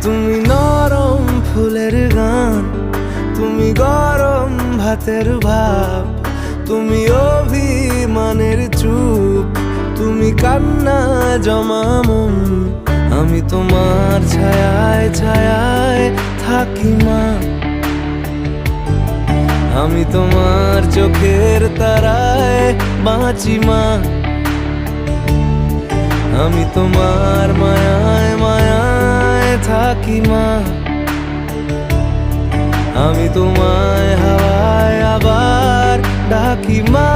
তুমি নরম ফুলের গান, তুমি গরম ভাতের ভাব, তুমি অভিমানের চুপ, তুমি কান্না জমা মন। আমি তোমার ছায়ায় ছায়ায় থাকি মা, আমি তোমার চোখের তারায় বাঁচি মা, আমি তোমার মায়ায় মায়ায় থাকি মা, আমি তোমায় হাওয়ায় আবার ডাকি মা।